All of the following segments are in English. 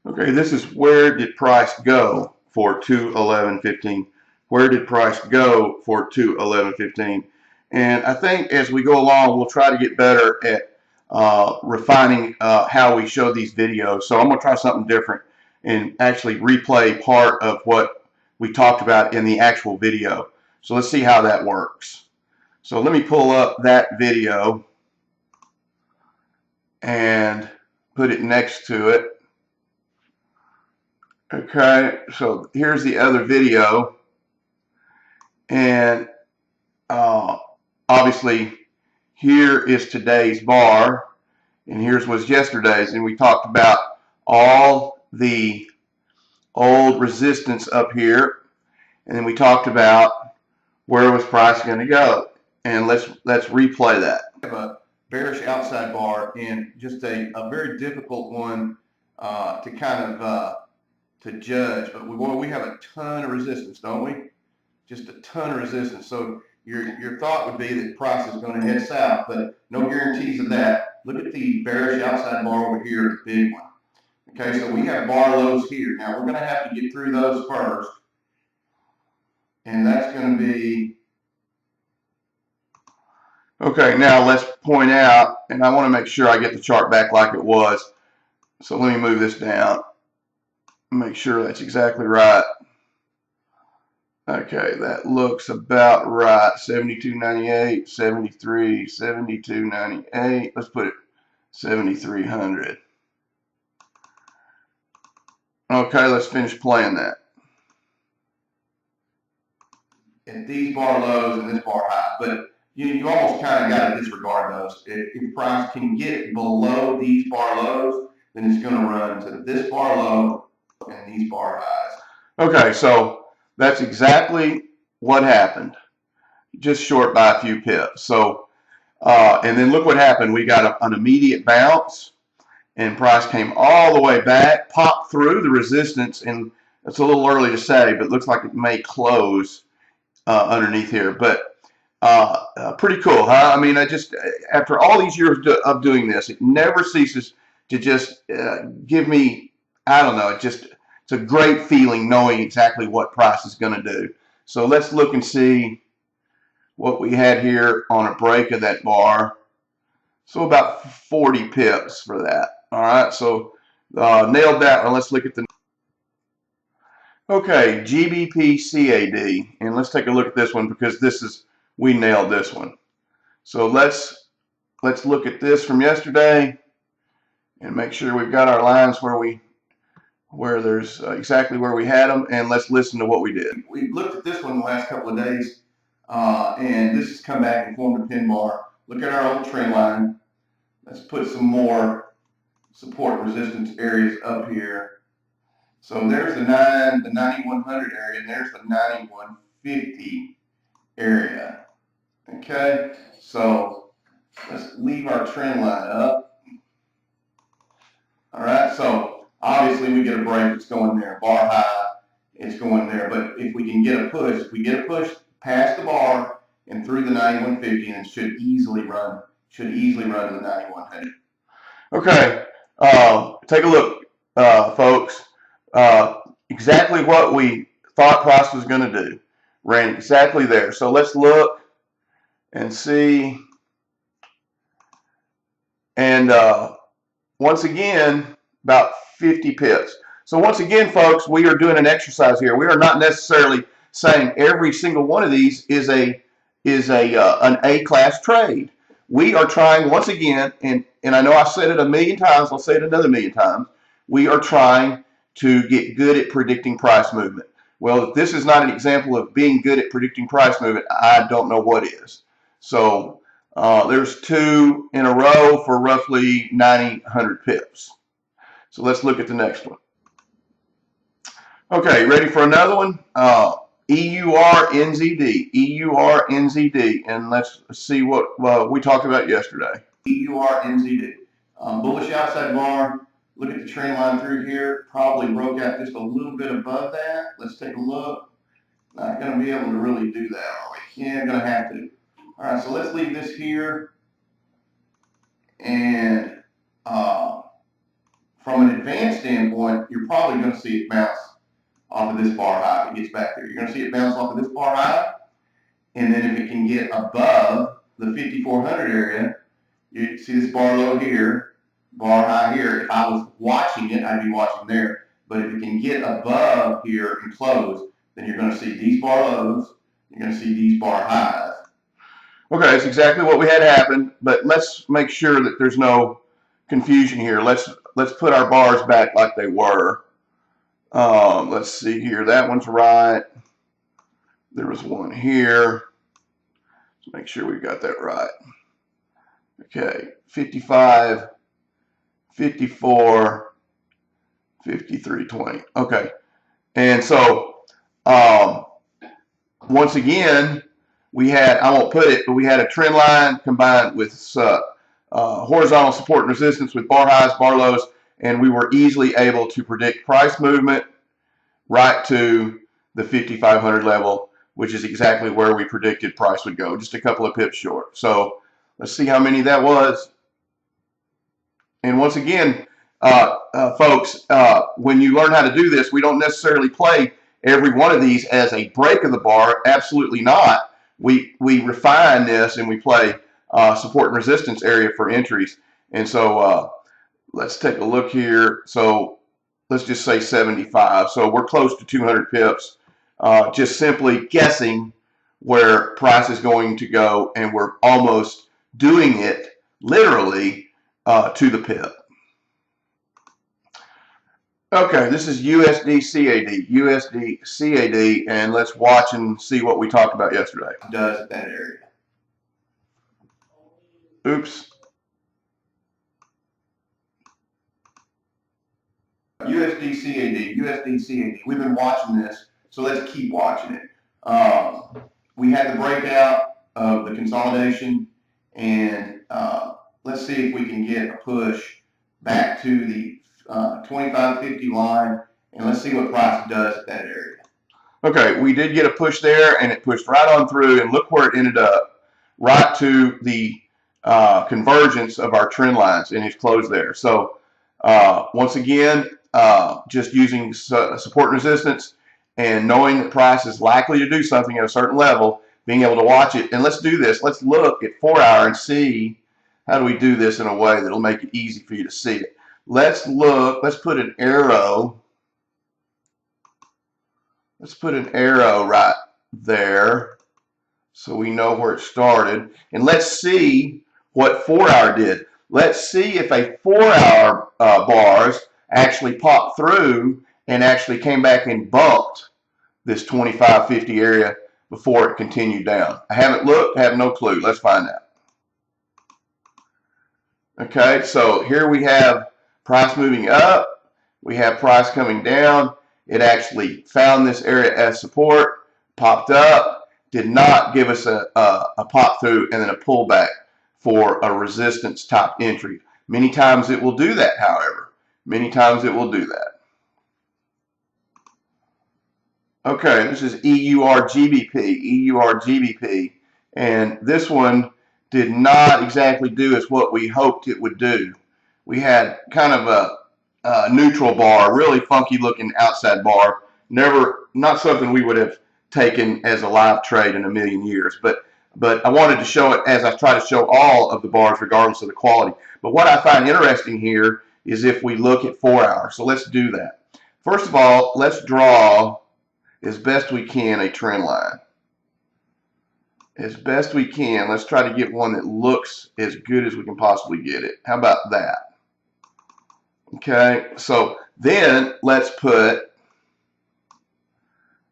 Okay, this is where did price go for 211.15? Where did price go for 211.15? And I think as we go along, we'll try to get better at refining how we show these videos. So I'm going to try something different and actually replay part of what we talked about in the actual video. So let's see how that works. So let me pull up that video and put it next to it. Okay, so here's the other video, and obviously here is today's bar, and here's was yesterday's, and we talked about all the old resistance up here, and then we talked about where was price going to go, and let's replay that. We have a bearish outside bar, and just a very difficult one to kind of to judge, but we have a ton of resistance, don't we? Just a ton of resistance. So your thought would be that price is going to head south, but no guarantees of that. Look at the bearish outside bar over here, the big one. Okay, so we have bar lows here. Now we're going to have to get through those first, and that's going to be okay. Now let's point out, and I want to make sure I get the chart back like it was. So let me move this down. Make sure that's exactly right. Okay, that looks about right. 72.98, 73, 72.98. Let's put it 7,300. Okay, let's finish playing that. And these bar lows and this bar high, but you almost kind of got to disregard those. If price can get below these bar lows, then it's going to run to this bar low and these bar highs. Okay, so that's exactly what happened. Just short by a few pips. So, and then look what happened. We got an immediate bounce, and price came all the way back, popped through the resistance, and it's a little early to say, but it looks like it may close underneath here. But pretty cool, huh? I mean, I just, after all these years of doing this, it never ceases to just give me, I don't know, it's a great feeling knowing exactly what price is going to do. So let's look and see what we had here on a break of that bar. So about 40 pips for that. All right, so nailed that one. Let's look at the okay, GBPCAD, and let's take a look at this one because we nailed this one. So let's look at this from yesterday and make sure we've got our lines where there's exactly where we had them, and let's listen to what we did. We looked at this one the last couple of days, and this has come back and formed a pin bar. Look at our old trend line. Let's put some more support resistance areas up here. So there's the 9100 area, and there's the 9150 area. Okay, so let's leave our trend line up. All right, so obviously we get a break, it's going there. Bar high, it's going there. But if we can get a push, if we get a push past the bar and through the 9150, and it should easily run to the 9100. Okay, take a look, folks. Exactly what we thought price was going to do. Ran exactly there. So let's look and see. And once again, about 50 pips. So once again, folks, we are doing an exercise here. We are not necessarily saying every single one of these is an A-class trade. We are trying, once again, and I know I've said it a million times, I'll say it another million times, we are trying to get good at predicting price movement. Well, if this is not an example of being good at predicting price movement, I don't know what is. So there's two in a row for roughly 100 pips. So let's look at the next one. Okay, ready for another one? EURNZD, EURNZD, and let's see what we talked about yesterday. EURNZD, bullish outside bar. Look at the trend line through here. Probably broke out just a little bit above that. Let's take a look. Not going to be able to really do that, are we? Yeah, going to have to. All right, so let's leave this here. And from an advanced standpoint, you're probably going to see it bounce off of this bar high. If it gets back there, you're going to see it bounce off of this bar high, and then if it can get above the 5400 area, you see this bar low here, bar high here. If I was watching it, I'd be watching there. But if it can get above here and close, then you're going to see these bar lows, you're going to see these bar highs. Okay, that's exactly what we had happen, but let's make sure that there's no confusion here. Let's put our bars back like they were. Let's see here. That one's right. There was one here. Let's make sure we've got that right. Okay, 55, 54, 53, 20. Okay, and so once again, we had, I won't put it, but we had a trend line combined with horizontal support and resistance with bar highs, bar lows, and we were easily able to predict price movement right to the 5,500 level, which is exactly where we predicted price would go, just a couple of pips short. So let's see how many that was. And once again, folks, when you learn how to do this, we don't necessarily play every one of these as a break of the bar. Absolutely not. We refine this and we play support and resistance area for entries. And so let's take a look here. So let's just say 75. So we're close to 200 pips, just simply guessing where price is going to go, and we're almost doing it literally to the pip. Okay, this is USDCAD, USDCAD, and let's watch and see what we talked about yesterday. Does at that area. Oops. USDCAD, USDCAD. We've been watching this, so let's keep watching it. We had the breakout of the consolidation, and let's see if we can get a push back to the 2550 line, and let's see what price does at that area. Okay, we did get a push there, and it pushed right on through, and look where it ended up, right to the convergence of our trend lines, and it's closed there. So once again, just using support and resistance and knowing that price is likely to do something at a certain level, being able to watch it. And let's do this. Let's look at 4 hour and see how do we do this in a way that'll make it easy for you to see it. Let's look, let's put an arrow. Let's put an arrow right there so we know where it started. And let's see what 4 hour did. Let's see if a 4 hour bars actually popped through and actually came back and bumped this 2550 area before it continued down. I haven't looked, I have no clue. Let's find out. Okay, so here we have price moving up, we have price coming down. It actually found this area as support, popped up, did not give us a pop through and then a pullback for a resistance type entry. Many times it will do that, however. Many times it will do that. Okay, this is EURGBP, EURGBP, and this one did not exactly do as what we hoped it would do. We had kind of a neutral bar, really funky looking outside bar. Not something we would have taken as a live trade in a million years, but I wanted to show it as I try to show all of the bars regardless of the quality. But what I find interesting here is if we look at 4 hours. So let's do that. First of all, let's draw as best we can a trend line. As best we can, let's try to get one that looks as good as we can possibly get it. How about that? Okay, so then let's put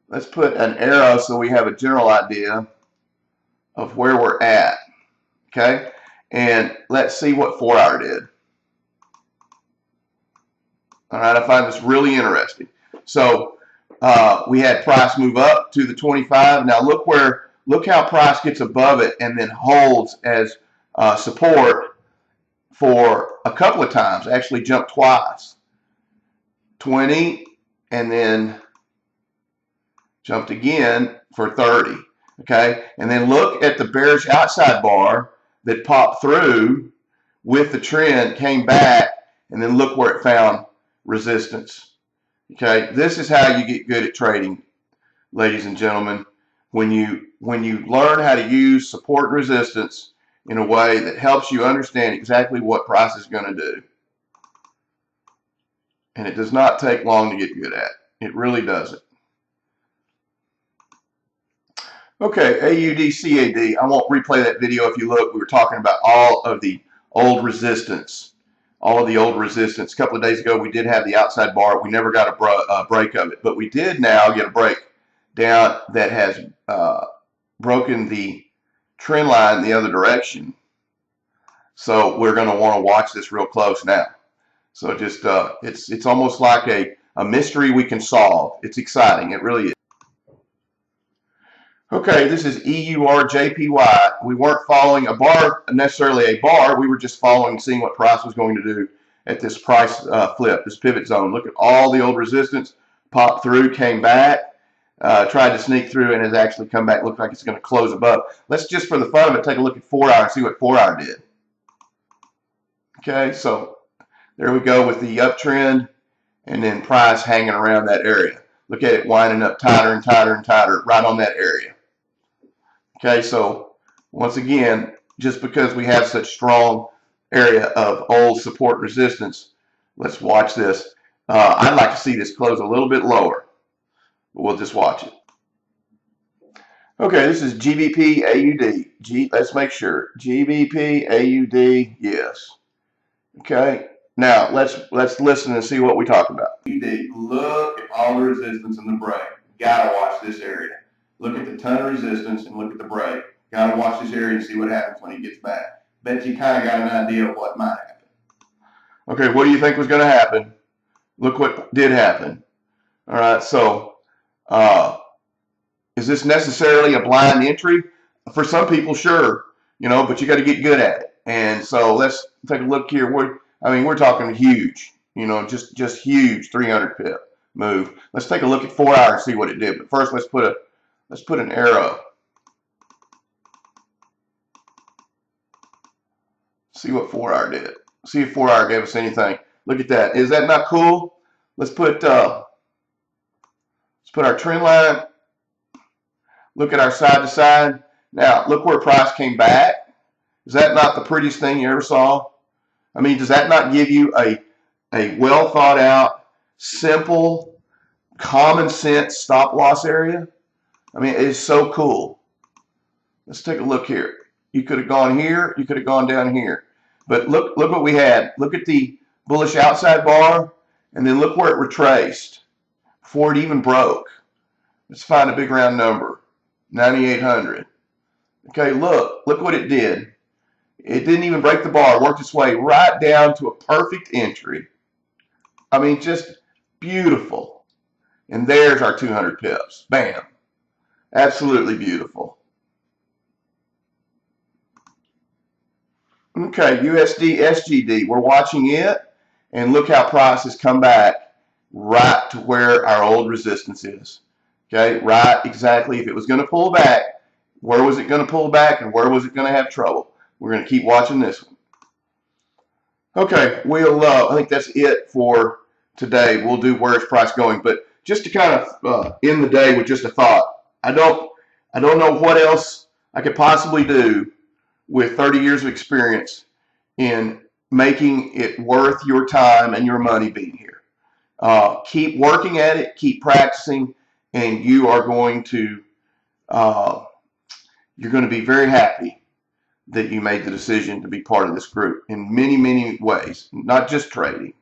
an arrow so we have a general idea of where we're at. Okay, and let's see what 4 hour did. All right, I find this really interesting. So we had price move up to the 25. Now look how price gets above it and then holds as support for a couple of times. Actually jumped twice. 20 and then jumped again for 30. Okay, and then look at the bearish outside bar that popped through with the trend, came back, and then look where it found resistance. Okay, this is how you get good at trading, ladies and gentlemen. When you learn how to use support and resistance in a way that helps you understand exactly what price is going to do. And it does not take long to get good at. It really doesn't. Okay, AUDCAD. I won't replay that video. If you look, we were talking about all of the old resistance. All of the old resistance. A couple of days ago, we did have the outside bar. We never got a break of it, but we did now get a break down that has broken the trend line the other direction. So we're going to want to watch this real close now. So just it's almost like a mystery we can solve. It's exciting. It really is. Okay, this is EURJPY. We weren't following a bar, necessarily a bar. We were just following, seeing what price was going to do at this price flip, this pivot zone. Look at all the old resistance, popped through, came back, tried to sneak through, and has actually come back. Looks like it's going to close above. Let's just, for the fun of it, take a look at 4 hour and see what 4 hour did. Okay, so there we go with the uptrend, and then price hanging around that area. Look at it winding up tighter and tighter and tighter right on that area. Okay, so once again, just because we have such strong area of old support resistance, let's watch this. I'd like to see this close a little bit lower, but we'll just watch it. Okay, this is GBPAUD. Let's make sure. GBPAUD, yes. Okay, now let's listen and see what we talk about. Look at all the resistance in the break. Gotta watch this area. Look at the ton of resistance and look at the break. Gotta watch this area and see what happens when he gets back. Bet you kind of got an idea of what might happen. Okay, what do you think was going to happen? Look what did happen. All right, so is this necessarily a blind entry? For some people, sure, you know, but you got to get good at it. And so let's take a look here. We're talking huge, you know, just huge 300 pip move. Let's take a look at 4 hours and see what it did. But first, let's put an arrow. See what 4 hour did. See if 4 hour gave us anything. Look at that. Is that not cool? Let's put our trend line. Look at our side to side. Now look where price came back. Is that not the prettiest thing you ever saw? I mean, does that not give you a well thought out, simple, common sense stop loss area? I mean, it is so cool. Let's take a look here. You could have gone here. You could have gone down here. But look what we had. Look at the bullish outside bar, and then look where it retraced before it even broke. Let's find a big round number, 9,800. Okay, look what it did. It didn't even break the bar. It worked its way right down to a perfect entry. I mean, just beautiful. And there's our 200 pips. Bam. Absolutely beautiful. Okay, USDCAD. We're watching it, and look how price has come back right to where our old resistance is. Okay, right exactly. If it was going to pull back, where was it going to pull back, and where was it going to have trouble? We're going to keep watching this one. Okay, I think that's it for today. We'll do where's price going, but just to kind of end the day with just a thought. I don't know what else I could possibly do with 30 years of experience in making it worth your time and your money being here. Keep working at it, keep practicing, and you are going to be very happy that you made the decision to be part of this group in many, many ways, not just trading.